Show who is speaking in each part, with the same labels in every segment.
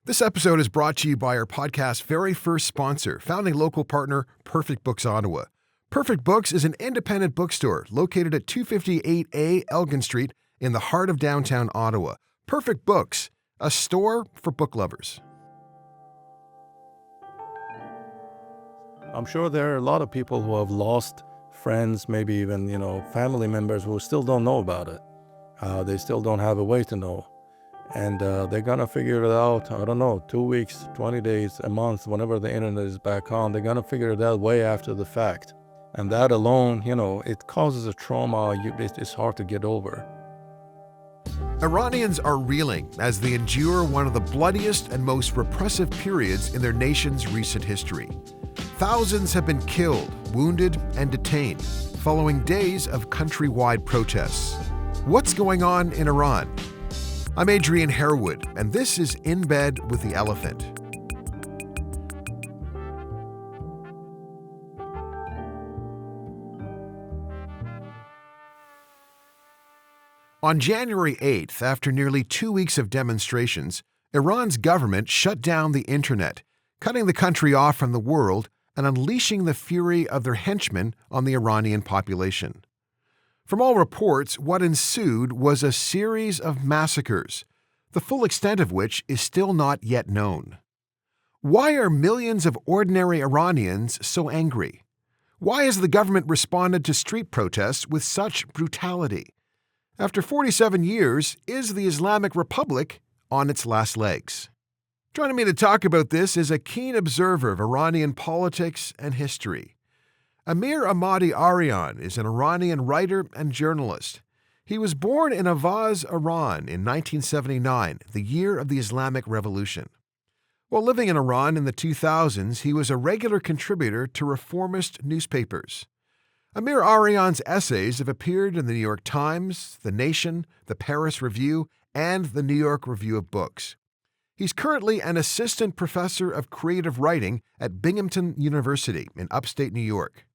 Speaker 1: This episode is brought to you by our podcast's very first sponsor, founding local partner, Perfect Books Ottawa. Perfect Books is an independent bookstore located at 258A Elgin Street in the heart of downtown Ottawa. Perfect Books, a store for book lovers.
Speaker 2: I'm sure there are a lot of people who have lost friends, maybe even, family members who still don't know about it. They still don't have a way to know. And they're going to figure it out, 2 weeks, 20 days, a month, whenever the internet is back on. They're going to figure it out way after the fact. And that alone, it causes a trauma it's hard to get over.
Speaker 1: Iranians are reeling as they endure one of the bloodiest and most repressive periods in their nation's recent history. Thousands have been killed, wounded, and detained following days of countrywide protests. What's going on in Iran? I'm Adrian Harewood, and this is In Bed with the Elephant. On January 8th, after nearly 2 weeks of demonstrations, Iran's government shut down the internet, cutting the country off from the world and unleashing the fury of their henchmen on the Iranian population. From all reports, what ensued was a series of massacres, the full extent of which is still not yet known. Why are millions of ordinary Iranians so angry? Why has the government responded to street protests with such brutality? After 47 years, is the Islamic Republic on its last legs? Joining me to talk about this is a keen observer of Iranian politics and history. Amir Ahmadi Arian is an Iranian writer and journalist. He was born in Avaz, Iran in 1979, the year of the Islamic Revolution. While living in Iran in the 2000s, he was a regular contributor to reformist newspapers. Amir Arian's essays have appeared in the New York Times, The Nation, the Paris Review, and the New York Review of Books. He's currently an assistant professor of creative writing at Binghamton University in upstate New York.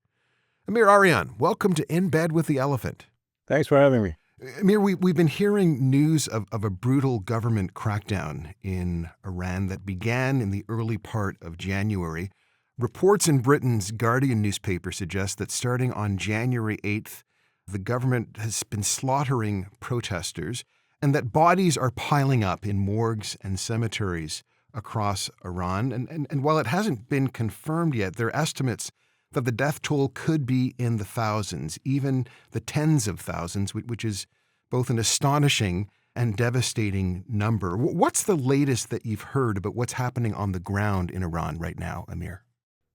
Speaker 1: Amir Arian, welcome to In Bed with the Elephant.
Speaker 2: Thanks for having me.
Speaker 1: Amir, we've been hearing news of a brutal government crackdown in Iran that began in the early part of January. Reports in Britain's Guardian newspaper suggest that starting on January 8th, the government has been slaughtering protesters and that bodies are piling up in morgues and cemeteries across Iran. And while it hasn't been confirmed yet, there are estimates that the death toll could be in the thousands, even the tens of thousands, which is both an astonishing and devastating number. What's the latest that you've heard about what's happening on the ground in Iran right now, Amir?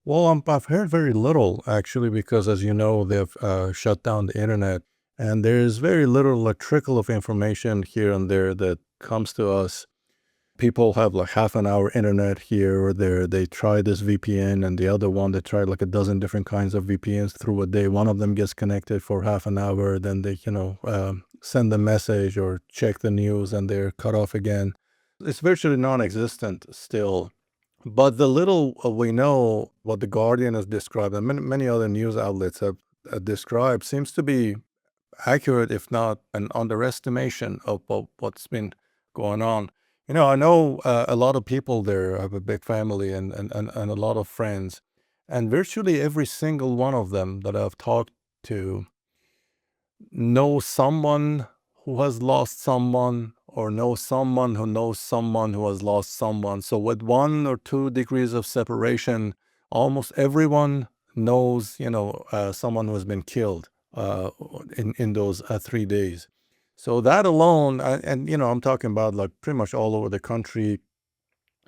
Speaker 2: Well, I've heard very little, actually, because as you know, they've shut down the internet. And there's very little, a trickle of information here and there that comes to us. People have like half an hour internet here or there. They try this VPN and the other one, they try like a dozen different kinds of VPNs through a day. One of them gets connected for half an hour. Then they, send a message or check the news and they're cut off again. It's virtually non-existent still. But the little we know, what the Guardian has described and many other news outlets have described seems to be accurate, if not an underestimation of what's been going on. I know a lot of people there. I have a big family and a lot of friends. And virtually every single one of them that I've talked to knows someone who has lost someone or knows someone who has lost someone. So with 1 or 2 degrees of separation, almost everyone knows, someone who has been killed in those 3 days. So that alone, I'm talking about like pretty much all over the country,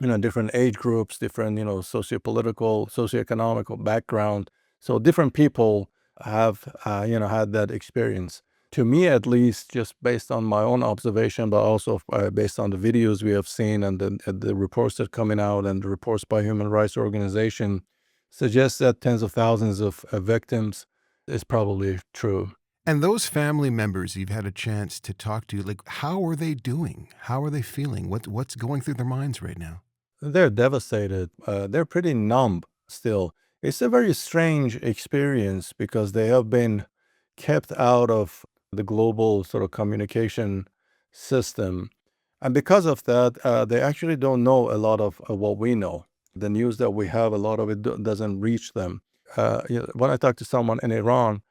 Speaker 2: different age groups, different, socio-political, socioeconomical background. So different people have, had that experience. To me, at least, just based on my own observation, but also based on the videos we have seen and the reports that are coming out and the reports by human rights organizations, suggests that tens of thousands of victims is probably true.
Speaker 1: And those family members you've had a chance to talk to, like, how are they doing? How are they feeling? What's going through their minds right now?
Speaker 2: They're devastated. They're pretty numb still. It's a very strange experience because they have been kept out of the global sort of communication system. And because of that, they actually don't know a lot of what we know. The news that we have, a lot of it doesn't reach them. When I talk to someone in Iran,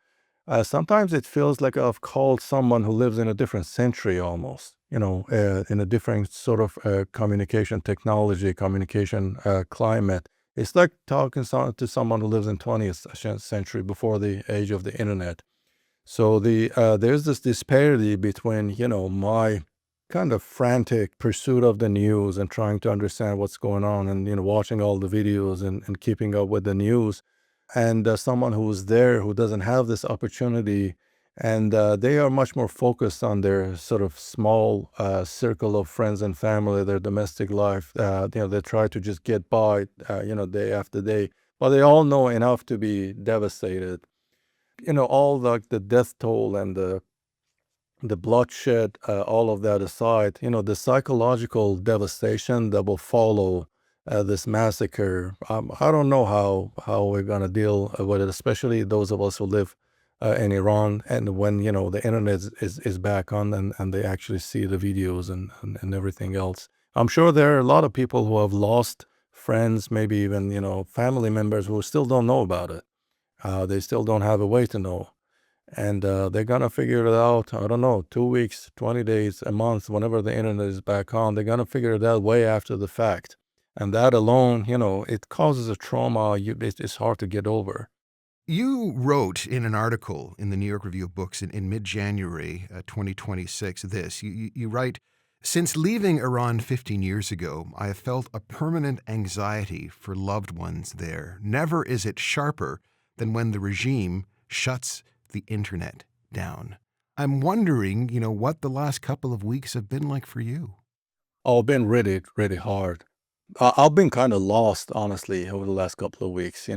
Speaker 2: sometimes it feels like I've called someone who lives in a different century almost, in a different sort of communication technology, communication climate. It's like talking to someone who lives in 20th century before the age of the internet. So there's this disparity between, my kind of frantic pursuit of the news and trying to understand what's going on and, watching all the videos and keeping up with the news, and someone who's there who doesn't have this opportunity, and they are much more focused on their sort of small circle of friends and family, their domestic life. They try to just get by, day after day, but they all know enough to be devastated. All the death toll and the bloodshed, all of that aside, the psychological devastation that will follow this massacre. I don't know how we're gonna deal with it, especially those of us who live in Iran, and when the internet is back on, and they actually see the videos and everything else. I'm sure there are a lot of people who have lost friends, maybe even family members who still don't know about it. They still don't have a way to know. And they're gonna figure it out. I don't know, 2 weeks, 20 days, a month, whenever the internet is back on, they're gonna figure it out way after the fact. And that alone, it causes a trauma it's hard to get over.
Speaker 1: You wrote in an article in the New York Review of Books in mid-January 2026 this. You write, "Since leaving Iran 15 years ago, I have felt a permanent anxiety for loved ones there. Never is it sharper than when the regime shuts the internet down." I'm wondering, what the last couple of weeks have been like for you.
Speaker 2: Oh, been really, really hard. I've been kind of lost, honestly, over the last couple of weeks.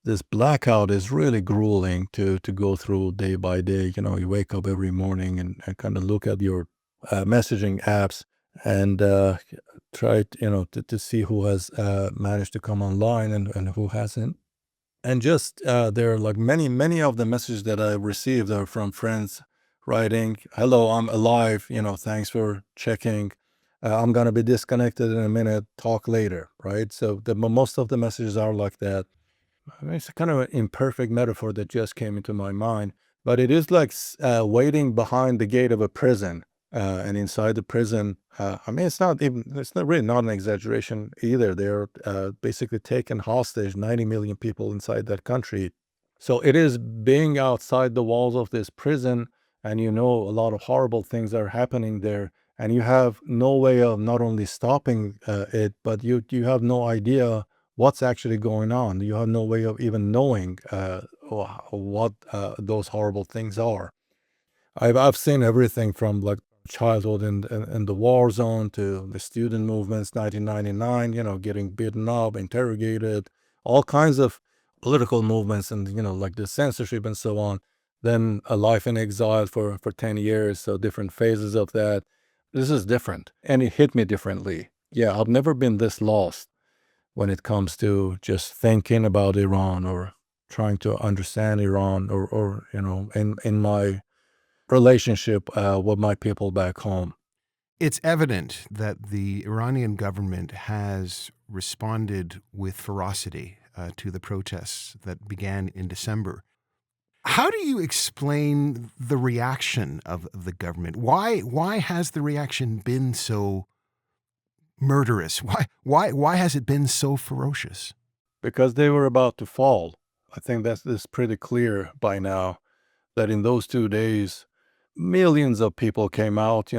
Speaker 2: This blackout is really grueling to go through day by day. You wake up every morning and kind of look at your messaging apps and try to see who has managed to come online and who hasn't. And just there are like many of the messages that I received are from friends writing, "Hello, I'm alive. Thanks for checking. I'm gonna be disconnected in a minute. Talk later." Right. So most of the messages are like that. I mean, it's kind of an imperfect metaphor that just came into my mind, but it is like waiting behind the gate of a prison. And inside the prison, I mean, it's not really not an exaggeration either. They're basically taking hostage 90 million people inside that country. So it is being outside the walls of this prison, and a lot of horrible things are happening there, and you have no way of not only stopping it, but you have no idea what's actually going on. You have no way of even knowing what those horrible things are. I've seen everything from like childhood in the war zone to the student movements, 1999. Getting beaten up, interrogated, all kinds of political movements, and like the censorship and so on. Then a life in exile for 10 years. So different phases of that. This is different, and it hit me differently. Yeah, I've never been this lost when it comes to just thinking about Iran or trying to understand Iran, or in my relationship with my people back home.
Speaker 1: It's evident that the Iranian government has responded with ferocity to the protests that began in December. How do you explain the reaction of the government? Why has the reaction been so murderous? Why has it been so ferocious?
Speaker 2: Because they were about to fall. I think that's pretty clear by now, that in those 2 days, millions of people came out,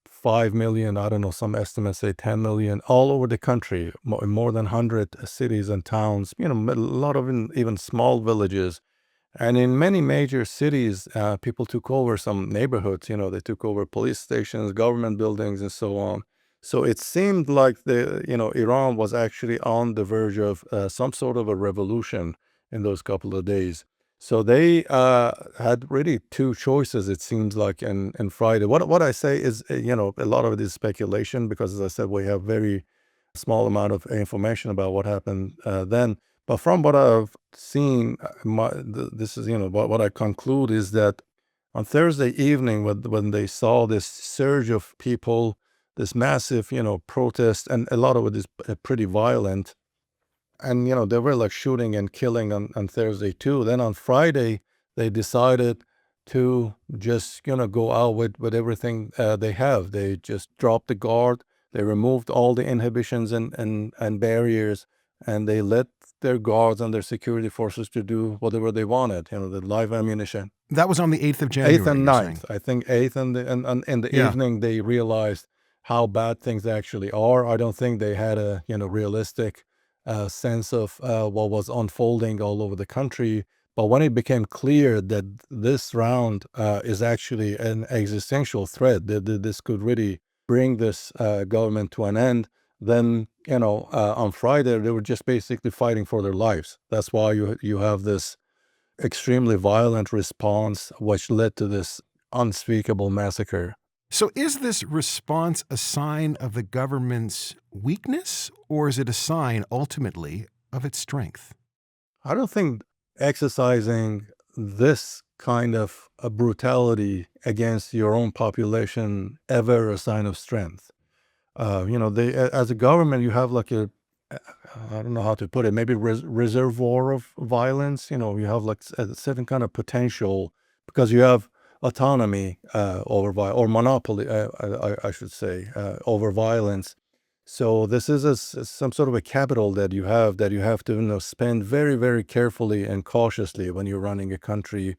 Speaker 2: 5 million, I don't know, some estimates say 10 million, all over the country, more than 100 cities and towns, a lot of even small villages. And in many major cities, people took over some neighborhoods. They took over police stations, government buildings, and so on. So it seemed like Iran was actually on the verge of some sort of a revolution in those couple of days. So they had really two choices, it seems like, in Friday. What I say is, a lot of it is speculation, because, as I said, we have very small amount of information about what happened then. But from what I've seen, this is, what I conclude is that on Thursday evening, when they saw this surge of people this massive, protest, and a lot of it is pretty violent. And, they were like shooting and killing on Thursday too. Then on Friday, they decided to just, go out with everything they have. They just dropped the guard. They removed all the inhibitions and barriers, and they let their guards and their security forces to do whatever they wanted, the live ammunition.
Speaker 1: That was on the 8th of January.
Speaker 2: 8th and 9th. I think 8th and in the evening, they realized how bad things actually are. I don't think they had a, realistic sense of what was unfolding all over the country. But when it became clear that this round is actually an existential threat, that this could really bring this government to an end, then, on Friday, they were just basically fighting for their lives. That's why you have this extremely violent response, which led to this unspeakable massacre.
Speaker 1: So is this response a sign of the government's weakness, or is it a sign, ultimately, of its strength?
Speaker 2: I don't think exercising this kind of a brutality against your own population ever a sign of strength. They, as a government, you have like I don't know how to put it, maybe reservoir of violence. You have like a certain kind of potential because you have autonomy over or monopoly, I should say, over violence. So this is some sort of a capital that you have to spend very, very carefully and cautiously when you're running a country,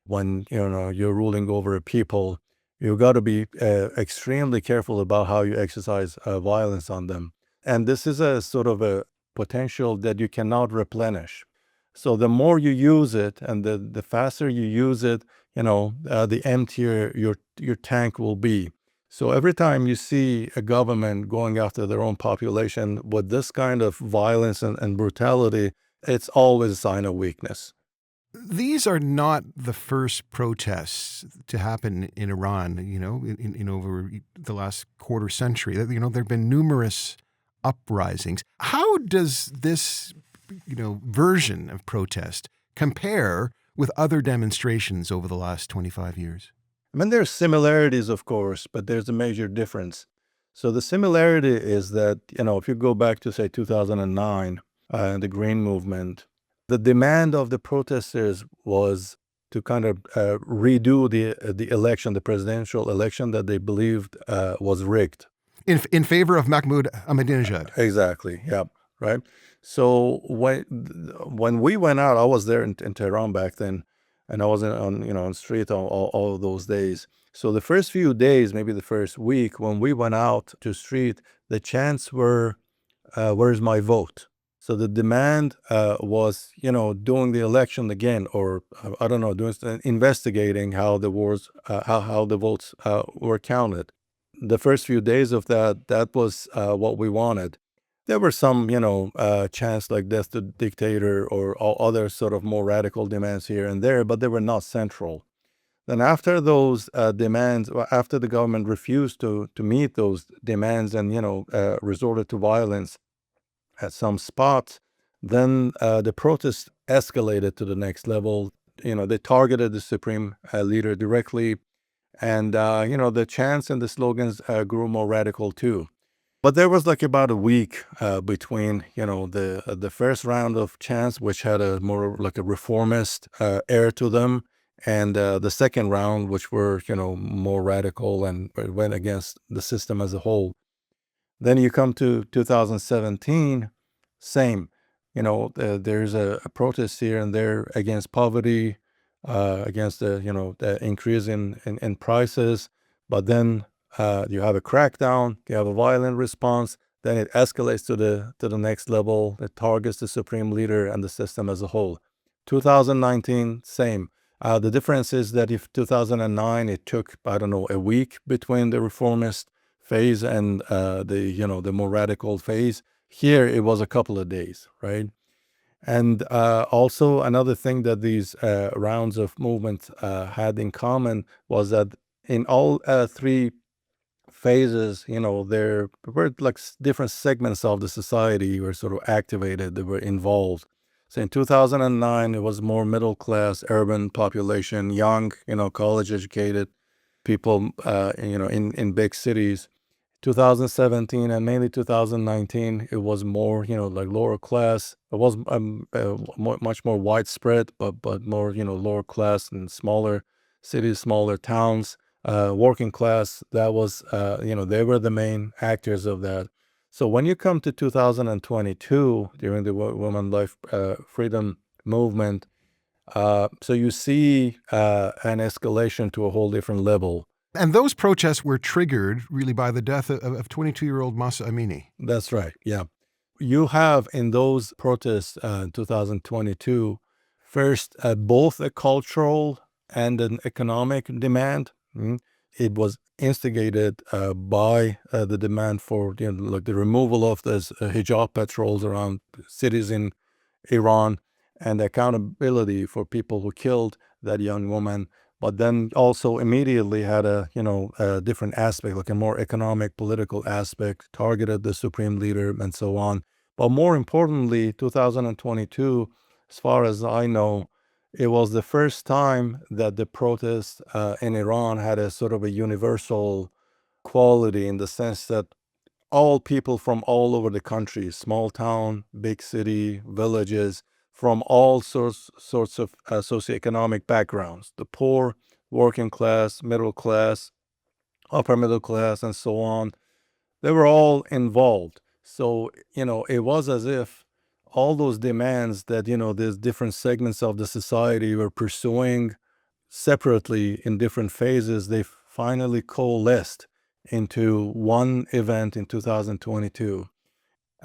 Speaker 2: when you're ruling over a people. You've got to be extremely careful about how you exercise violence on them. And this is a sort of a potential that you cannot replenish. So the more you use it and the faster you use it, the emptier your tank will be. So every time you see a government going after their own population with this kind of violence and brutality, it's always a sign of weakness.
Speaker 1: These are not the first protests to happen in Iran, in over the last quarter century. There have been numerous uprisings. How does this, version of protest compare with other demonstrations over the last 25 years?
Speaker 2: I mean, there's similarities, of course, but there's a major difference. So the similarity is that, if you go back to, say, 2009, the Green Movement, the demand of the protesters was to kind of redo the election, the presidential election that they believed was rigged.
Speaker 1: In favor of Mahmoud Ahmadinejad.
Speaker 2: Exactly. Yeah. Right. So when we went out, I was there in Tehran back then, and I was on street all of those days. So the first few days, maybe the first week, when we went out to street, the chants were, "Where's my vote?" So the demand was, doing the election again, or I don't know, investigating how the votes were counted. The first few days of that was what we wanted. There were some, chants like death to dictator or all other sort of more radical demands here and there, but they were not central. Then after those demands, after the government refused to meet those demands and, resorted to violence at some spots, then the protests escalated to the next level. They targeted the supreme leader directly. And, the chants and the slogans grew more radical too. But there was like about a week between, the first round of chants, which had a more like a reformist air to them, and the second round, which were, more radical and went against the system as a whole. Then you come to 2017, same. There's a protest here and there against poverty, against the increase in prices. But then you have a crackdown, you have a violent response, then it escalates to the next level. It targets the supreme leader and the system as a whole. 2019, same. The difference is that if 2009, it took, I don't know, a week between the reformist phase and the more radical phase. Here, it was a couple of days, right? And also another thing that these rounds of movement had in common was that in all three phases, there were like different segments of the society were sort of activated, they were involved. So in 2009, it was more middle class, urban population, young, college educated people, in big cities. 2017 and mainly 2019, it was more, like lower class. It was much more widespread, but more, lower class and smaller cities, smaller towns, working class. That was, they were the main actors of that. So when you come to 2022, during the women life freedom movement, so you see an escalation to a whole different level.
Speaker 1: And those protests were triggered really by the death of 22-year-old Masa Amini.
Speaker 2: That's right. Yeah. You have in those protests in 2022, first, both a cultural and an economic demand. It was instigated by the demand for like the removal of those hijab patrols around cities in Iran and accountability for people who killed that young woman. But then also immediately had a different aspect, like a more economic, political aspect, targeted the supreme leader and so on. But more importantly, 2022, as far as I know, it was the first time that the protests in Iran had a sort of a universal quality, in the sense that all people from all over the country, small town, big city, villages, from all sorts of socioeconomic backgrounds, the poor, working class, middle class, upper middle class, and so on, they were all involved. So, it was as if all those demands that, these different segments of the society were pursuing separately in different phases, they finally coalesced into one event in 2022.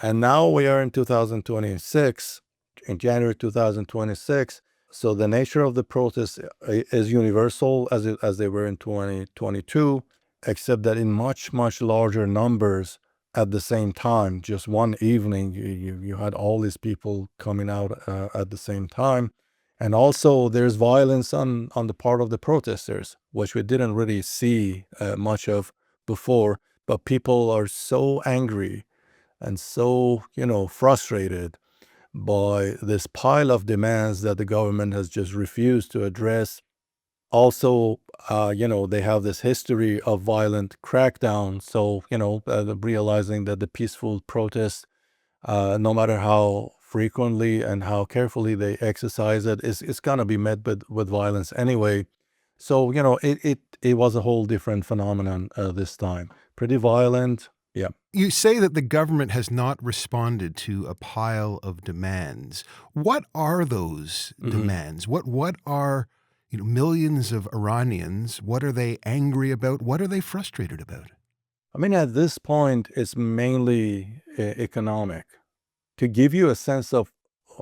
Speaker 2: And now we are in 2026, in January 2026. So the nature of the protests is universal as they were in 2022, except that in much, much larger numbers at the same time. Just one evening, you had all these people coming out at the same time. And also there's violence on the part of the protesters, which we didn't really see much of before. But people are so angry and so, frustrated by this pile of demands that the government has just refused to address. Also, they have this history of violent crackdown. So, realizing that the peaceful protests, no matter how frequently and how carefully they exercise it, it's going to be met with violence anyway. So, it was a whole different phenomenon this time. Pretty violent. Yeah.
Speaker 1: You say that the government has not responded to a pile of demands. What are those demands? What are millions of Iranians? What are they angry about? What are they frustrated about?
Speaker 2: I mean, at this point, it's mainly economic. To give you a sense of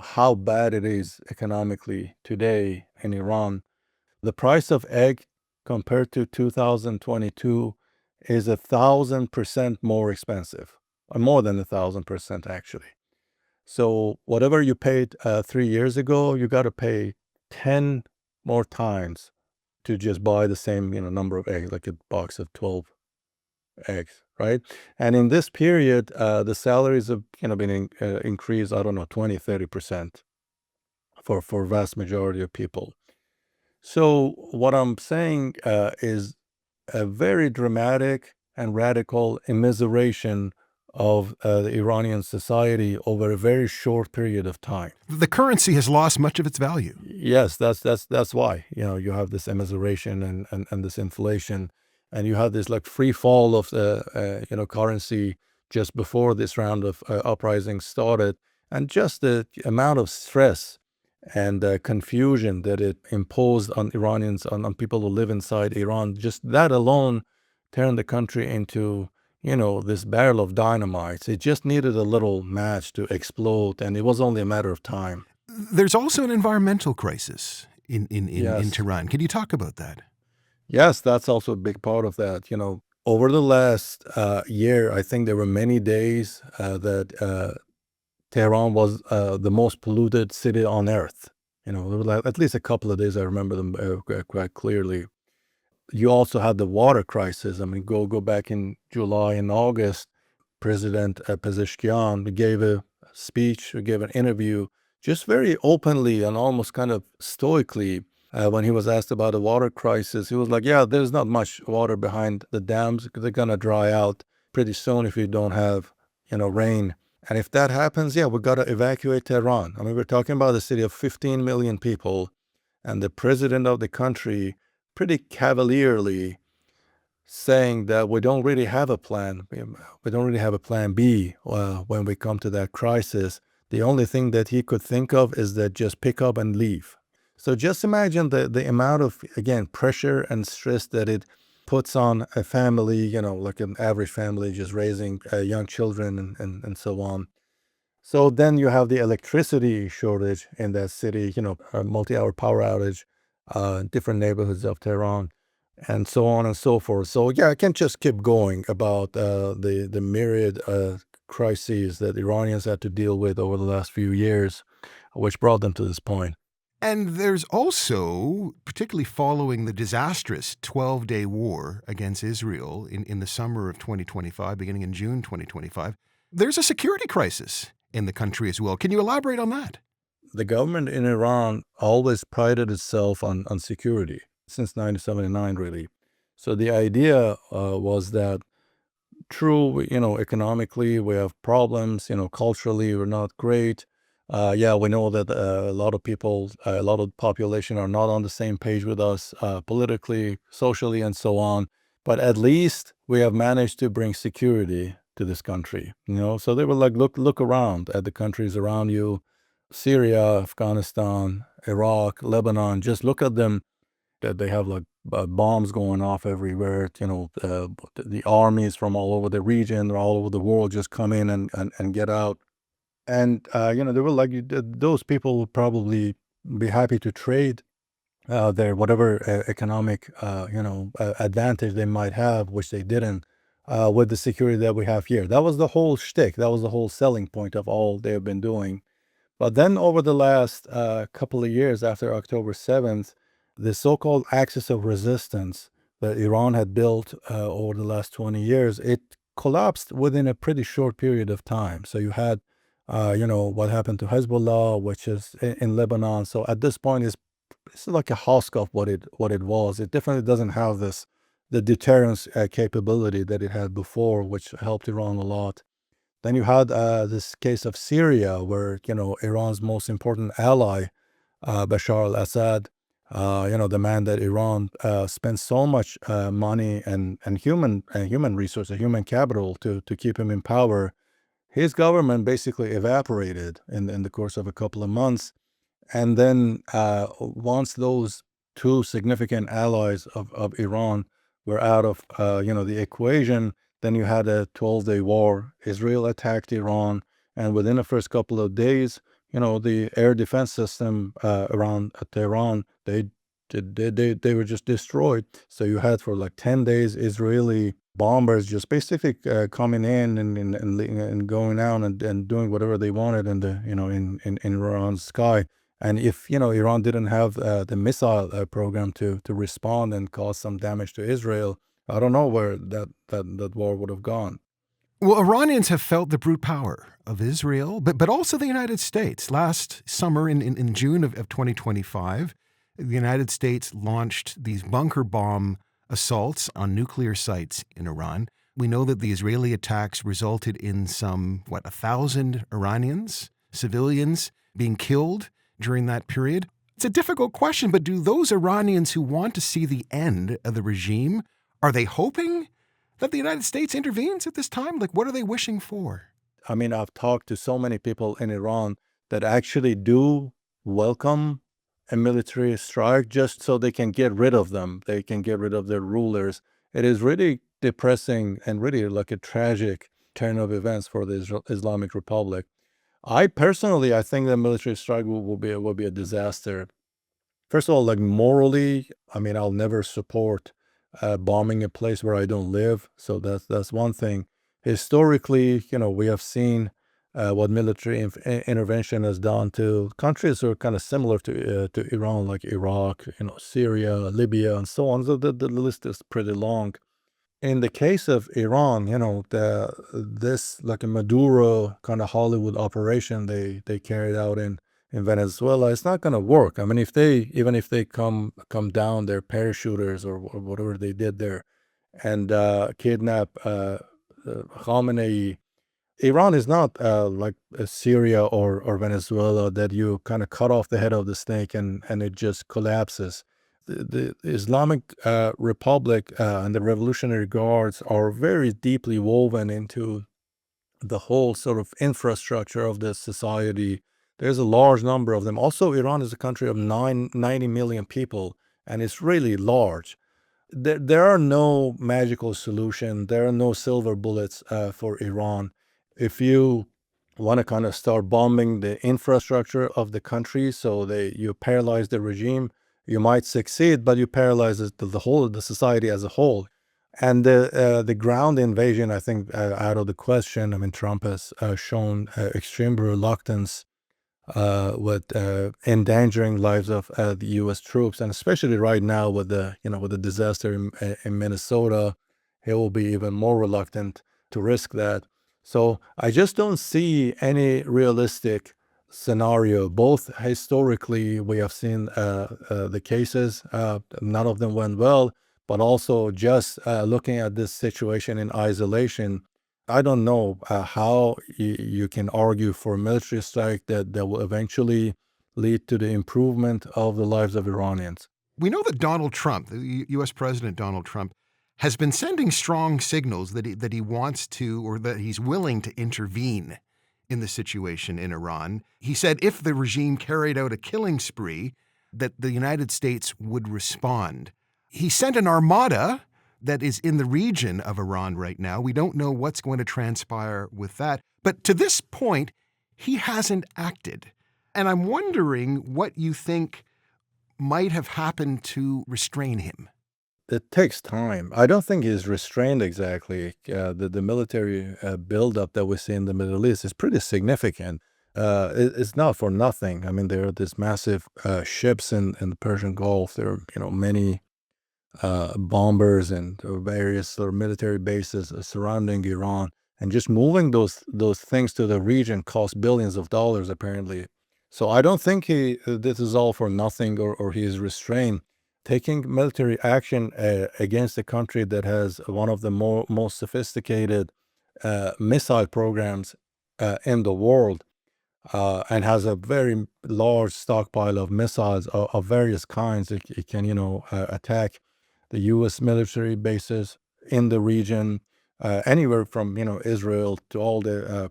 Speaker 2: how bad it is economically today in Iran, the price of egg compared to 2022 is 1,000% more expensive, or more than 1,000% actually. So whatever you paid 3 years ago, you got to pay 10 more times to just buy the same number of eggs, like a box of 12 eggs, right? And in this period, the salaries have been increased, I don't know, 20-30% for vast majority of people. So what I'm saying is a very dramatic and radical immiseration of the Iranian society over a very short period of time.
Speaker 1: The currency has lost much of its value.
Speaker 2: Yes, that's why you have this immiseration and this inflation, and you have this like free fall of the currency just before this round of uprising started, and just the amount of stress and confusion that it imposed on Iranians, on people who live inside Iran. Just that alone turned the country into, this barrel of dynamite. It just needed a little match to explode, and it was only a matter of time.
Speaker 1: There's also an environmental crisis in
Speaker 2: Yes.
Speaker 1: Tehran. Can you talk about that?
Speaker 2: Yes, that's also a big part of that. Over the last year, I think there were many days that Tehran was the most polluted city on earth. There were at least a couple of days I remember them quite clearly. You also had the water crisis. I mean, go back in July and August, President Pezeshkian gave a speech, gave an interview, just very openly and almost kind of stoically. When he was asked about the water crisis, he was like, yeah, there's not much water behind the dams. They're going to dry out pretty soon if you don't have, rain. And if that happens, yeah, we got to evacuate Tehran. I mean, we're talking about a city of 15 million people, and the president of the country pretty cavalierly saying that we don't really have a plan. We don't really have a plan B when we come to that crisis. The only thing that he could think of is that just pick up and leave. So just imagine the amount of, again, pressure and stress that it puts on a family, like an average family just raising young children and so on. So then you have the electricity shortage in that city, a multi-hour power outage, different neighborhoods of Tehran, and so on and so forth. So yeah, I can't just keep going about the myriad crises that Iranians had to deal with over the last few years, which brought them to this point.
Speaker 1: And there's also, particularly following the disastrous 12-day war against Israel in the summer of 2025, beginning in June 2025, there's a security crisis in the country as well. Can you elaborate on that?
Speaker 2: The government in Iran always prided itself on security since 1979, really. So the idea was that true, economically we have problems, culturally we're not great. Yeah, we know that a lot of people, a lot of the population are not on the same page with us politically, socially, and so on. But at least we have managed to bring security to this country, So they were like, look around at the countries around you, Syria, Afghanistan, Iraq, Lebanon. Just look at them. That they have like bombs going off everywhere. The armies from all over the region or all over the world just come in and get out. And, they were like, those people would probably be happy to trade their whatever economic, advantage they might have, which they didn't, with the security that we have here. That was the whole shtick. That was the whole selling point of all they have been doing. But then over the last couple of years after October 7th, the so-called axis of resistance that Iran had built over the last 20 years, it collapsed within a pretty short period of time. So you had, what happened to Hezbollah, which is in Lebanon. So at this point, it's like a husk of what it was. It definitely doesn't have the deterrence capability that it had before, which helped Iran a lot. Then you had this case of Syria, where Iran's most important ally, Bashar al-Assad, the man that Iran spent so much money and human resources, human capital to keep him in power. His government basically evaporated in the course of a couple of months. And then once those two significant allies of Iran were out of the equation, then you had a 12-day war. Israel attacked Iran, and within the first couple of days, the air defense system around Tehran, they were just destroyed. So you had for like 10 days Israeli bombers just basically coming in and going out and doing whatever they wanted in the in Iran's sky. And if Iran didn't have the missile program to respond and cause some damage to Israel, I don't know where that war would have gone.
Speaker 1: Well, Iranians have felt the brute power of Israel, but also the United States. Last summer, in June of 2025, the United States launched these bunker bomb assaults on nuclear sites in Iran. We know that the Israeli attacks resulted in some, 1,000 Iranians, civilians, being killed during that period. It's a difficult question, but do those Iranians who want to see the end of the regime, are they hoping that the United States intervenes at this time? Like, what are they wishing for?
Speaker 2: I mean, I've talked to so many people in Iran that actually do welcome a military strike just so they can get rid of them. They can get rid of their rulers. It is really depressing and really like a tragic turn of events for the Islamic Republic. I think the military strike will be a disaster. First of all, like morally, I mean, I'll never support bombing a place where I don't live. So that's one thing. Historically, we have seen what military intervention has done to countries that are kind of similar to Iran, like Iraq, Syria, Libya, and so on. So the list is pretty long. In the case of Iran, this like a Maduro kind of Hollywood operation they carried out in Venezuela, it's not going to work. I mean, even if they come down, their parachuters or whatever they did there, and kidnap Khamenei. Iran is not like Syria or Venezuela, that you kind of cut off the head of the snake and it just collapses. The Islamic Republic and the Revolutionary Guards are very deeply woven into the whole sort of infrastructure of the society. There's a large number of them. Also, Iran is a country of 90 million people, and it's really large. There are no magical solution. There are no silver bullets for Iran. If you want to kind of start bombing the infrastructure of the country, so you paralyze the regime, you might succeed, but you paralyze the society as a whole. And the ground invasion, I think, out of the question. I mean, Trump has shown extreme reluctance with endangering lives of the U.S. troops, and especially right now with the disaster in Minnesota, he will be even more reluctant to risk that. So I just don't see any realistic scenario. Both historically, we have seen the cases; none of them went well. But also just looking at this situation in isolation, I don't know how you can argue for a military strike that will eventually lead to the improvement of the lives of Iranians.
Speaker 1: We know that Donald Trump, the U.S. President Donald Trump, has been sending strong signals that he wants to, or that he's willing to intervene in the situation in Iran. He said if the regime carried out a killing spree, that the United States would respond. He sent an armada that is in the region of Iran right now. We don't know what's going to transpire with that. But to this point, he hasn't acted. And I'm wondering what you think might have happened to restrain him.
Speaker 2: It takes time. I don't think he's restrained exactly. The military buildup that we see in the Middle East is pretty significant. It's not for nothing. I mean, there are these massive ships in the Persian Gulf. There are many bombers and various sort of military bases surrounding Iran, and just moving those things to the region costs billions of dollars apparently. So I don't think this is all for nothing, or he is restrained. Taking military action against a country that has one of the most sophisticated missile programs in the world, and has a very large stockpile of missiles of various kinds. It can, attack the U.S. military bases in the region, anywhere from, Israel to all the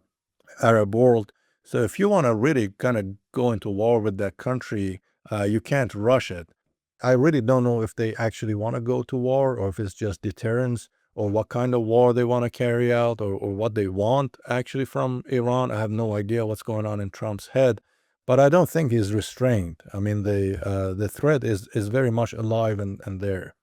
Speaker 2: Arab world. So if you want to really kind of go into war with that country, you can't rush it. I really don't know if they actually want to go to war, or if it's just deterrence, or what kind of war they want to carry out, or what they want actually from Iran. I have no idea what's going on in Trump's head, but I don't think he's restrained. I mean, the threat is very much alive and there.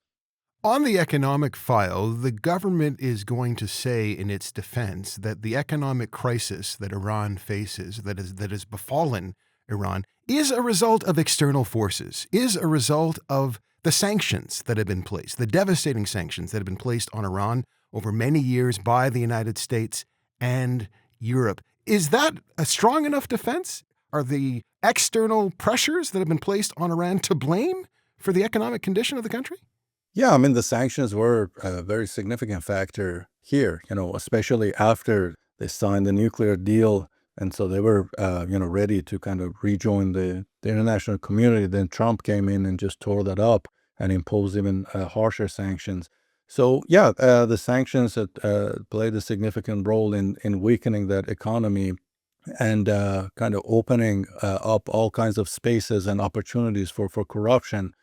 Speaker 1: On the economic file, the government is going to say in its defense that the economic crisis that Iran faces, that has befallen Iran, is a result of external forces, is a result of the sanctions that have been placed, the devastating sanctions that have been placed on Iran over many years by the United States and Europe. Is that a strong enough defense? Are the external pressures that have been placed on Iran to blame for the economic condition of the country?
Speaker 2: Yeah, I mean, the sanctions were a very significant factor here, especially after they signed the nuclear deal. And so they were, ready to kind of rejoin the international community. Then Trump came in and just tore that up and imposed even harsher sanctions. So, yeah, the sanctions had played a significant role in weakening that economy, and kind of opening up all kinds of spaces and opportunities for corruption.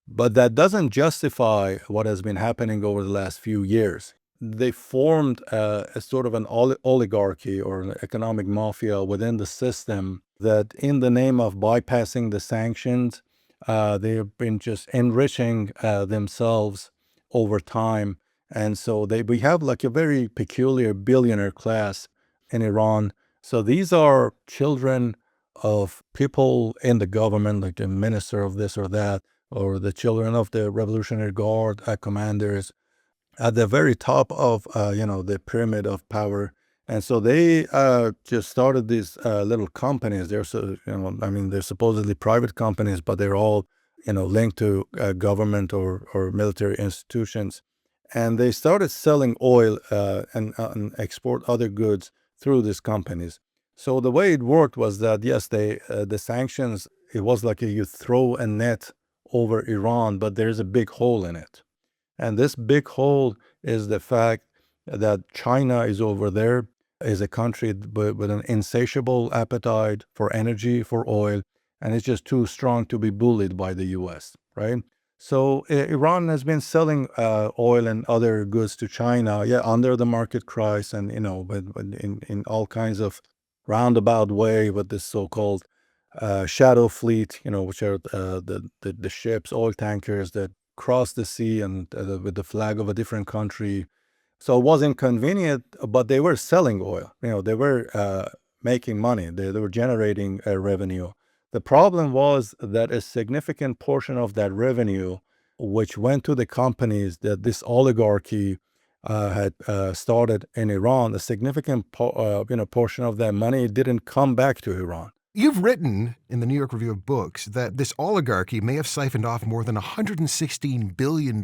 Speaker 2: But that doesn't justify what has been happening over the last few years. They formed a sort of an oligarchy, or an economic mafia within the system, that in the name of bypassing the sanctions, they've been just enriching themselves over time. And so we have like a very peculiar billionaire class in Iran. So these are children of people in the government, like the minister of this or that, or the children of the Revolutionary Guard commanders, at the very top of the pyramid of power. And so they just started these little companies. They're they're supposedly private companies, but they're all linked to government or military institutions. and they started selling oil and export other goods through these companies. So the way it worked was that, yes, the sanctions, it was like you throw a net over Iran, but there's a big hole in it. And this big hole is the fact that China is over there, is a country with an insatiable appetite for energy, for oil, and it's just too strong to be bullied by the US, right? So Iran has been selling oil and other goods to China, yeah, under the market price, and but in all kinds of roundabout way with this so-called shadow fleet, which are the ships, oil tankers that cross the sea and with the flag of a different country. So it wasn't convenient, but they were selling oil. They were making money. They were generating revenue. The problem was that a significant portion of that revenue, which went to the companies that this oligarchy had started in Iran, a significant portion of that money didn't come back to Iran.
Speaker 1: You've written in the New York Review of Books that this oligarchy may have siphoned off more than $116 billion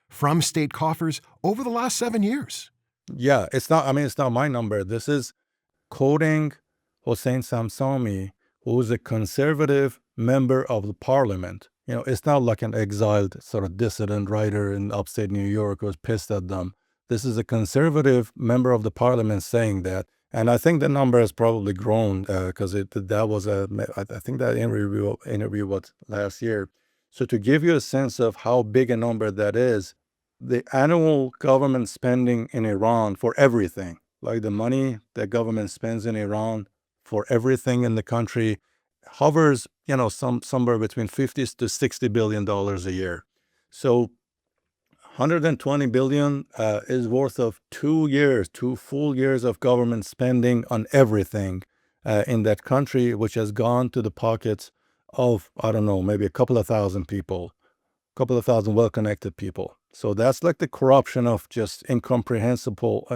Speaker 1: from state coffers over the last 7 years.
Speaker 2: Yeah, it's not my number. This is quoting Hossein Samsami, who is a conservative member of the parliament. It's not like an exiled sort of dissident writer in upstate New York who was pissed at them. This is a conservative member of the parliament saying that. And I think the number has probably grown because I think that interview was last year. So to give you a sense of how big a number that is, the annual government spending in Iran for everything, like the money that government spends in Iran for everything in the country, hovers, somewhere between $50 to $60 billion a year. So 120 billion is worth of 2 full years of government spending on everything in that country, which has gone to the pockets of, I don't know, maybe a couple of thousand people, a couple of thousand well-connected people. So that's like the corruption of just incomprehensible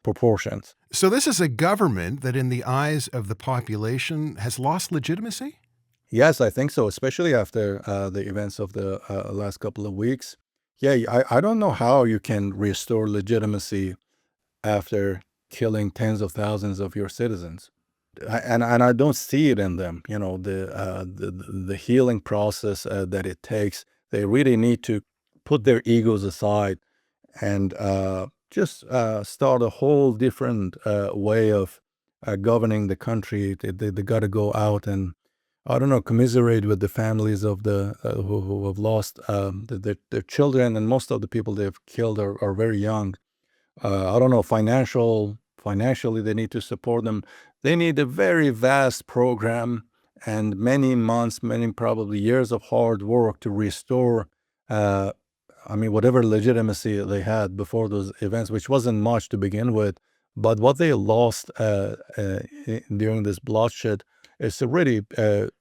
Speaker 2: proportions.
Speaker 1: So this is a government that, in the eyes of the population, has lost legitimacy?
Speaker 2: Yes, I think so, especially after the events of the last couple of weeks. Yeah, I don't know how you can restore legitimacy after killing tens of thousands of your citizens. And I don't see it in them. The healing process that it takes. They really need to put their egos aside and just start a whole different way of governing the country. They got to go out and, I don't know, commiserate with the families of the who have lost their children, and most of the people they've killed are very young. I don't know, financially they need to support them. They need a very vast program and many months, many probably years of hard work to restore whatever legitimacy they had before those events, which wasn't much to begin with. But what they lost during this bloodshed is a really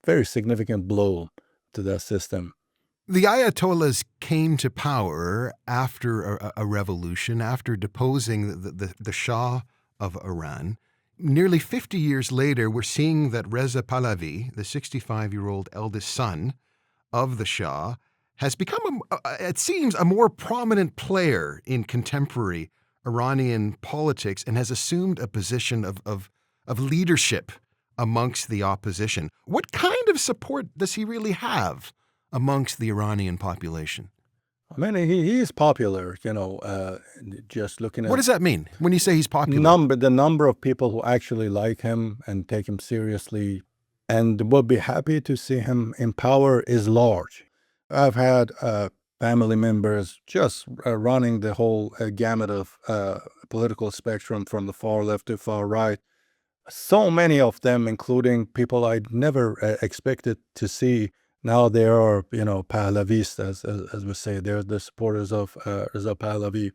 Speaker 2: very significant blow to that system.
Speaker 1: The Ayatollahs came to power after a revolution, after deposing the Shah of Iran. Nearly 50 years later, we're seeing that Reza Pahlavi, the 65-year-old eldest son of the Shah, has become, it seems, a more prominent player in contemporary Iranian politics and has assumed a position of leadership amongst the opposition. What kind of support does he really have amongst the Iranian population?
Speaker 2: He is popular, just looking at...
Speaker 1: What does that mean when you say he's popular?
Speaker 2: The number of people who actually like him and take him seriously and would be happy to see him in power is large. I've had family members just running the whole gamut of political spectrum from the far left to far right. So many of them, including people I'd never expected to see. Now they are, Pahlavis, as we say. They're the supporters of Reza Pahlavi.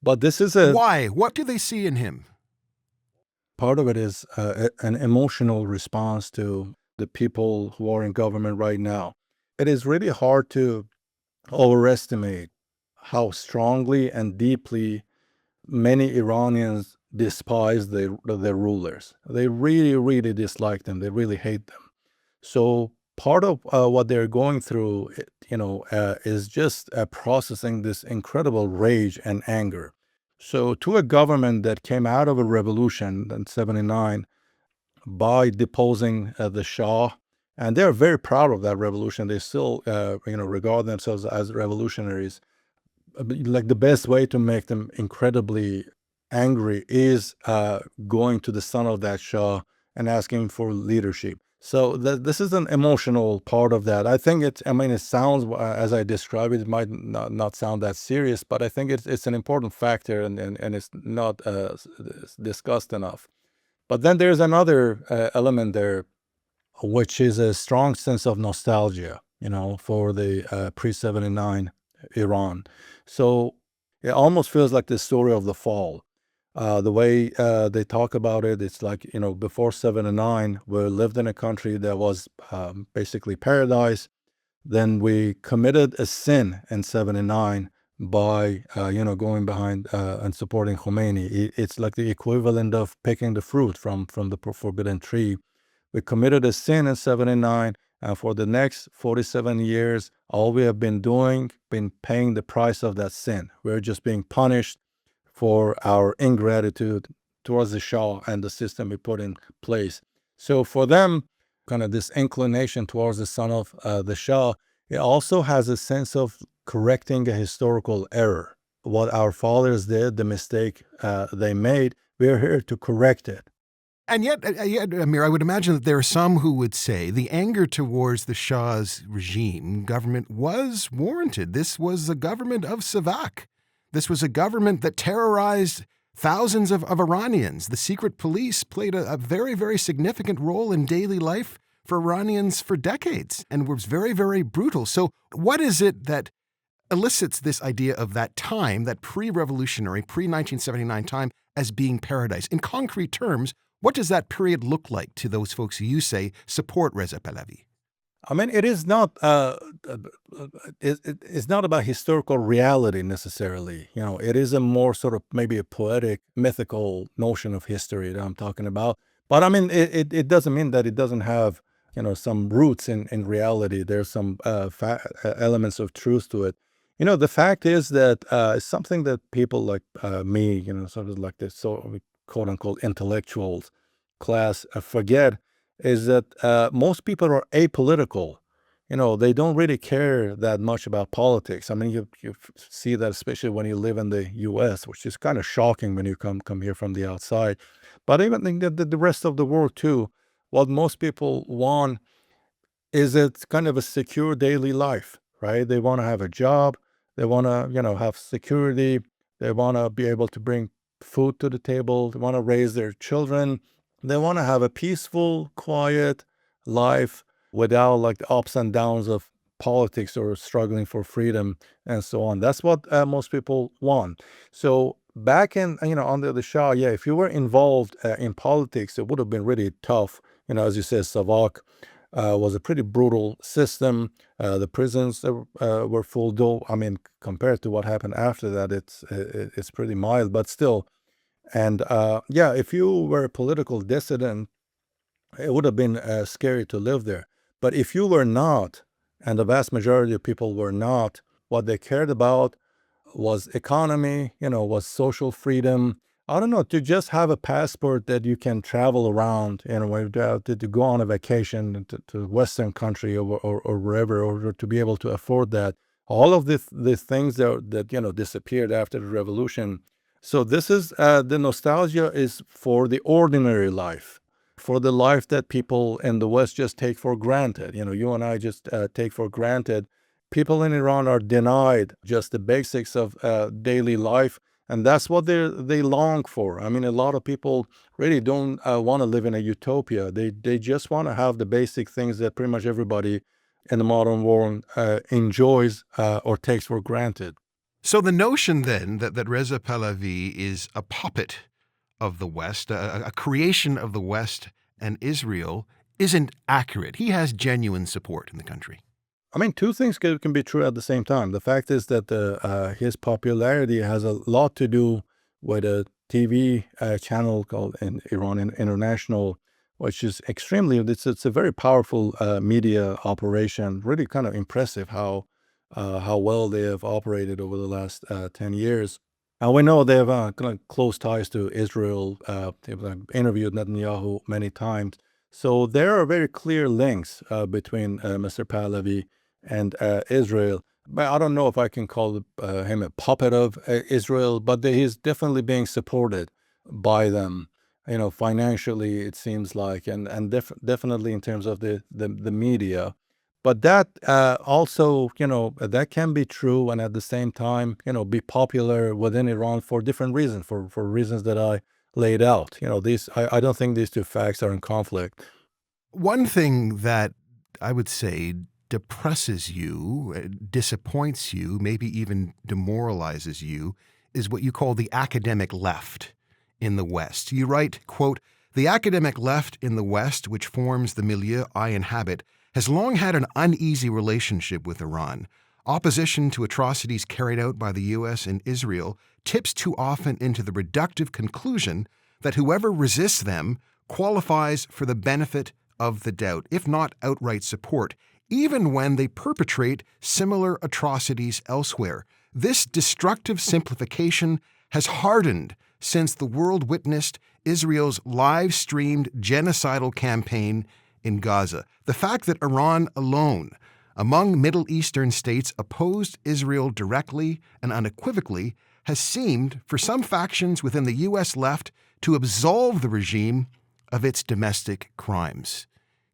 Speaker 2: But this is
Speaker 1: Why? What do they see in him?
Speaker 2: Part of it is an emotional response to the people who are in government right now. It is really hard to overestimate how strongly and deeply many Iranians despise their rulers. They really, really dislike them. They really hate them. So part of what they're going through, is just processing this incredible rage and anger. So to a government that came out of a revolution in 79 by deposing the Shah, and they're very proud of that revolution. They still, regard themselves as revolutionaries. Like the best way to make them incredibly angry is going to the son of that Shah and asking for leadership. So this is an emotional part of that. I think it sounds, as I describe it, it might not sound that serious, but I think it's an important factor, and it's not discussed enough. But then there's another element there, which is a strong sense of nostalgia, for the pre-79 Iran. So it almost feels like the story of the fall. The way they talk about it, it's like, before 79, we lived in a country that was basically paradise. Then we committed a sin in 79 by, going behind and supporting Khomeini. It's like the equivalent of picking the fruit from the forbidden tree. We committed a sin in 79, and for the next 47 years, all we have been doing, been paying the price of that sin. We're just being punished for our ingratitude towards the Shah and the system we put in place. So for them, kind of this inclination towards the son of the Shah, it also has a sense of correcting a historical error. What our fathers did, the mistake they made, we're here to correct it.
Speaker 1: And yet, Amir, I would imagine that there are some who would say the anger towards the Shah's regime, government, was warranted. This was a government of Savak. This was a government that terrorized thousands of Iranians. The secret police played a very, very significant role in daily life for Iranians for decades and was very, very brutal. So what is it that elicits this idea of that time, that pre-revolutionary, pre-1979 time, as being paradise? In concrete terms, what does that period look like to those folks who you say support Reza Pahlavi?
Speaker 2: It is not. It's not about historical reality necessarily. It is a more sort of maybe a poetic, mythical notion of history that I'm talking about. But it doesn't mean that it doesn't have some roots in reality. There's some elements of truth to it. The fact is that it's something that people like me, sort of like this sort of quote unquote intellectuals class forget, is that most people are apolitical. They don't really care that much about politics. You see that especially when you live in the U.S., which is kind of shocking when you come here from the outside. But even in the rest of the world too, what most people want is it's kind of a secure daily life, right? They want to have a job. They want to, have security. They want to be able to bring food to the table. They want to raise their children. They want to have a peaceful, quiet life without like the ups and downs of politics or struggling for freedom and so on. That's what most people want. So back in, under the Shah, yeah, if you were involved in politics, it would have been really tough. As you said, Savak was a pretty brutal system. The prisons were full, though. Compared to what happened after that, it's pretty mild, but still. And if you were a political dissident, it would have been scary to live there. But if you were not, and the vast majority of people were not, what they cared about was economy, was social freedom. I don't know, to just have a passport that you can travel around, to go on a vacation to Western country or wherever, or to be able to afford that. All of these things that disappeared after the revolution. So this is the nostalgia is for the ordinary life, for the life that people in the West just take for granted. You and I just take for granted. People in Iran are denied just the basics of daily life, and that's what they long for. A lot of people really don't want to live in a utopia. They just want to have the basic things that pretty much everybody in the modern world enjoys or takes for granted.
Speaker 1: So the notion then that Reza Pahlavi is a puppet of the West, a creation of the West and Israel, isn't accurate. He has genuine support in the country.
Speaker 2: Two things can be true at the same time. The fact is that his popularity has a lot to do with a TV channel called Iranian International, which is it's a very powerful media operation. Really kind of impressive how well they have operated over the last 10 years. And we know they have kind of close ties to Israel. They've interviewed Netanyahu many times. So there are very clear links between Mr. Pahlavi and Israel. But I don't know if I can call him a puppet of Israel, but he's definitely being supported by them, financially, it seems like, and definitely in terms of the media. But that also, that can be true, and at the same time, be popular within Iran for different reasons, for reasons that I laid out. I don't think these two facts are in conflict.
Speaker 1: One thing that I would say depresses you, disappoints you, maybe even demoralizes you, is what you call the academic left in the West. You write, quote, "The academic left in the West, which forms the milieu I inhabit, has long had an uneasy relationship with Iran. Opposition to atrocities carried out by the U.S. and Israel tips too often into the reductive conclusion that whoever resists them qualifies for the benefit of the doubt, if not outright support, even when they perpetrate similar atrocities elsewhere. This destructive simplification has hardened since the world witnessed Israel's live-streamed genocidal campaign in Gaza. The fact that Iran alone, among Middle Eastern states, opposed Israel directly and unequivocally has seemed, for some factions within the U.S. left, to absolve the regime of its domestic crimes."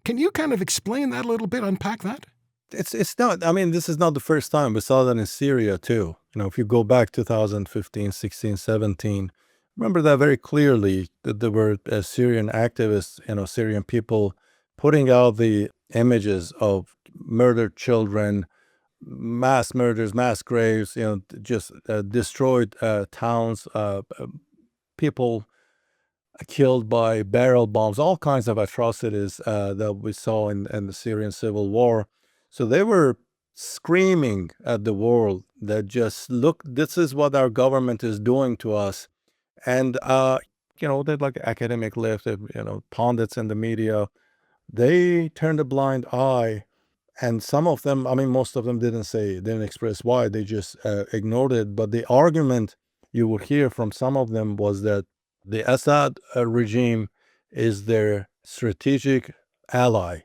Speaker 1: Can you kind of explain that a little bit, unpack that?
Speaker 2: It's not, I mean, this is not the first time. We saw that in Syria too. If you go back 2015, 16, 17, remember that very clearly, that there were Syrian activists, Syrian people putting out the images of murdered children, mass murders, mass graves, just destroyed towns, people killed by barrel bombs, all kinds of atrocities that we saw in the Syrian civil war. So they were screaming at the world that just, look, this is what our government is doing to us. And, they're like academic left, pundits in the media, they turned a blind eye. And some of them, I mean, most of them didn't express why, they just ignored it. But the argument you would hear from some of them was that the Assad regime is their strategic ally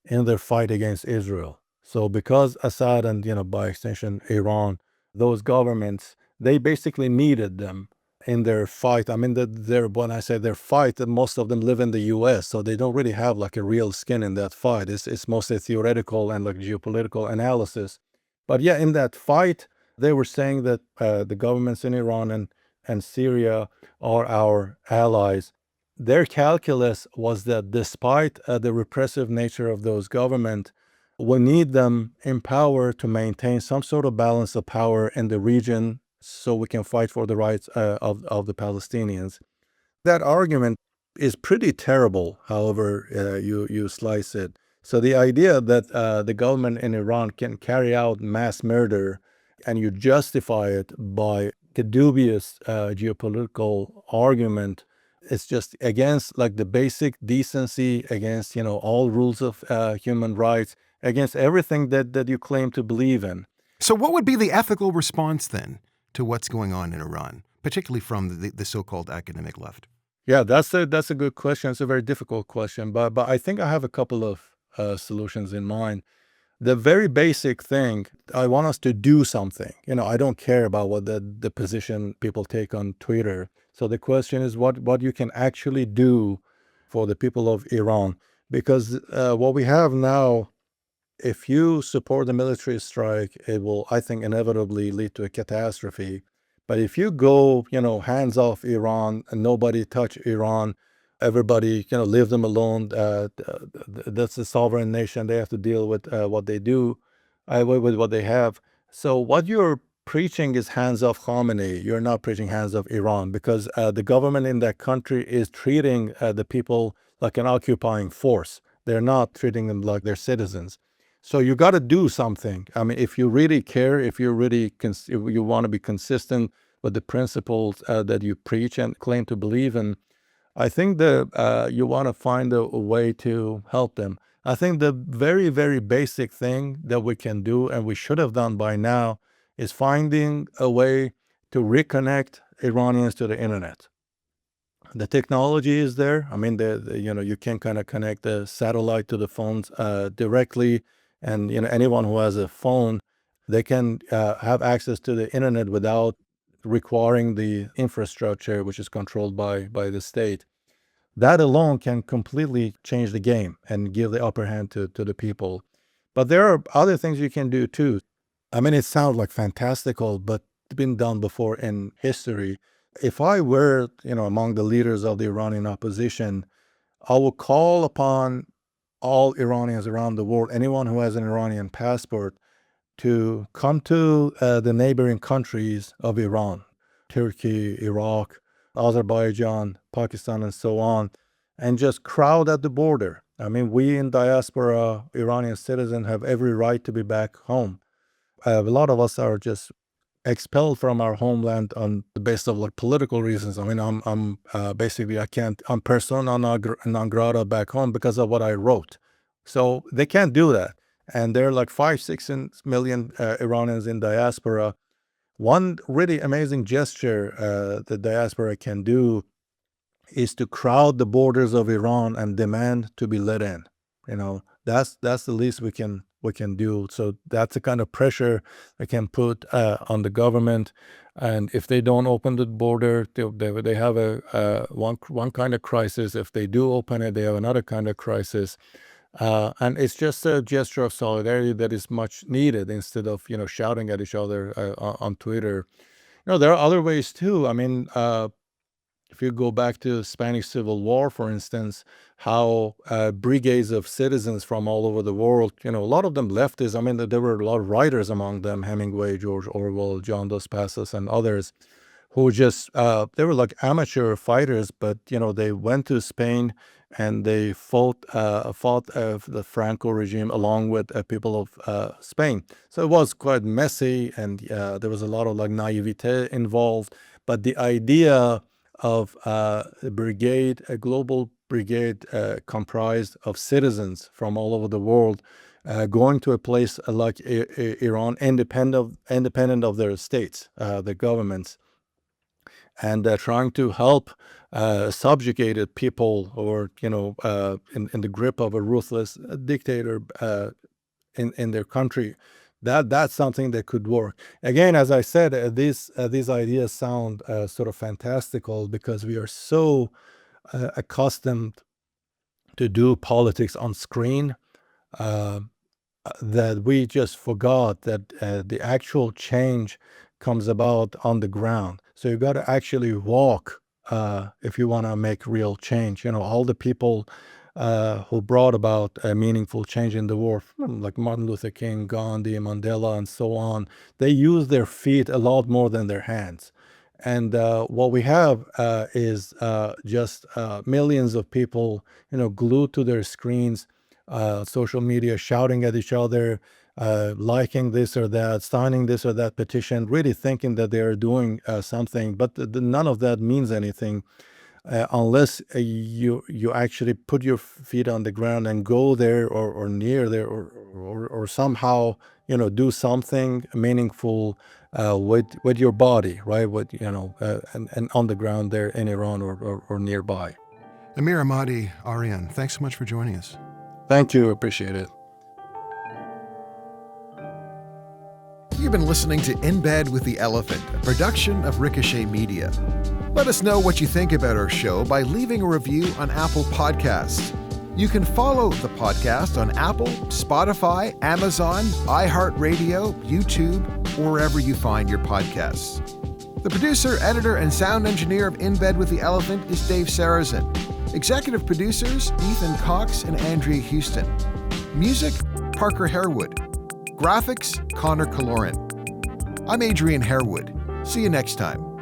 Speaker 2: in their fight against Israel. So because Assad and, by extension, Iran, those governments, they basically needed them in their fight. I mean, when I say their fight, most of them live in the U.S., so they don't really have like a real skin in that fight. It's mostly theoretical and like geopolitical analysis. But yeah, in that fight, they were saying that the governments in Iran and Syria are our allies. Their calculus was that despite the repressive nature of those governments, we need them in power to maintain some sort of balance of power in the region so we can fight for the rights of the Palestinians. That argument is pretty terrible, however you slice it. So the idea that the government in Iran can carry out mass murder and you justify it by a dubious geopolitical argument, it's just against like the basic decency, against all rules of human rights, against everything that you claim to believe in.
Speaker 1: So what would be the ethical response then to what's going on in Iran, particularly from the so-called academic left?
Speaker 2: Yeah, that's a good question. It's a very difficult question, but I think I have a couple of solutions in mind. The very basic thing, I want us to do something. I don't care about what the position people take on Twitter. So the question is what you can actually do for the people of Iran. Because what we have now, if you support the military strike, it will, I think, inevitably lead to a catastrophe. But if you go, hands off Iran and nobody touch Iran, everybody, leave them alone. That's a sovereign nation. They have to deal with what they do, with what they have. So what you're preaching is hands off Khamenei. You're not preaching hands off Iran, because the government in that country is treating the people like an occupying force. They're not treating them like they're citizens. So you got to do something. I mean, if you really care, if you really if you want to be consistent with the principles that you preach and claim to believe in, I think that you want to find a way to help them. I think the very, very basic thing that we can do, and we should have done by now, is finding a way to reconnect Iranians to the internet. The technology is there. I mean, you can kind of connect the satellite to the phones directly, and anyone who has a phone, they can have access to the internet without requiring the infrastructure, which is controlled by the state. That alone can completely change the game and give the upper hand to the people. But there are other things you can do too. I mean, it sounds like fantastical, but it's been done before in history. If I were, among the leaders of the Iranian opposition, I would call upon all Iranians around the world, anyone who has an Iranian passport, to come to the neighboring countries of Iran, Turkey, Iraq, Azerbaijan, Pakistan, and so on, and just crowd at the border. I mean, we in diaspora, Iranian citizens, have every right to be back home. A lot of us are just expelled from our homeland on the basis of political reasons. I mean, I'm basically, I'm persona non grata back home because of what I wrote. So they can't do that. And there are 5-6 million Iranians in diaspora. One really amazing gesture the diaspora can do is to crowd the borders of Iran and demand to be let in. That's the least we can do. So that's the kind of pressure they can put on the government. And if they don't open the border, they have one kind of crisis. If they do open it, they have another kind of crisis. And it's just a gesture of solidarity that is much needed instead of shouting at each other on Twitter. There are other ways too. I mean, if you go back to the Spanish Civil War, for instance, how brigades of citizens from all over the world, a lot of them leftists. I mean, there were a lot of writers among them, Hemingway, George Orwell, John Dos Passos, and others, who just, they were amateur fighters, but, they went to Spain and they fought the Franco regime along with people of Spain. So it was quite messy, and there was a lot of naivete involved. But the idea of a global brigade comprised of citizens from all over the world, going to a place like Iran, independent of their states, their governments, and trying to help subjugated people or in the grip of a ruthless dictator in their country. That's something that could work. Again, as I said, these ideas sound sort of fantastical because we are so accustomed to do politics on screen that we just forgot that the actual change comes about on the ground. So you got to actually walk if you want to make real change. All the people who brought about a meaningful change in the world, like Martin Luther King, Gandhi, Mandela, and so on, they use their feet a lot more than their hands. And what we have is just millions of people, glued to their screens, social media, shouting at each other, liking this or that, signing this or that petition, really thinking that they are doing something. But none of that means anything unless you actually put your feet on the ground and go there or near there or somehow do something meaningful with your body, right? And on the ground there in Iran or nearby.
Speaker 1: Amir Ahmadi Arian, thanks so much for joining us.
Speaker 2: Thank you. Appreciate it.
Speaker 1: You've been listening to In Bed with the Elephant, a production of Ricochet Media. Let us know what you think about our show by leaving a review on Apple Podcasts. You can follow the podcast on Apple, Spotify, Amazon, iHeartRadio, YouTube, or wherever you find your podcasts. The producer, editor, and sound engineer of In Bed with the Elephant is Dave Sarrazin. Executive producers, Ethan Cox and Andrea Houston. Music, Parker Harewood. Graphics, Connor Kaloran. I'm Adrian Harewood. See you next time.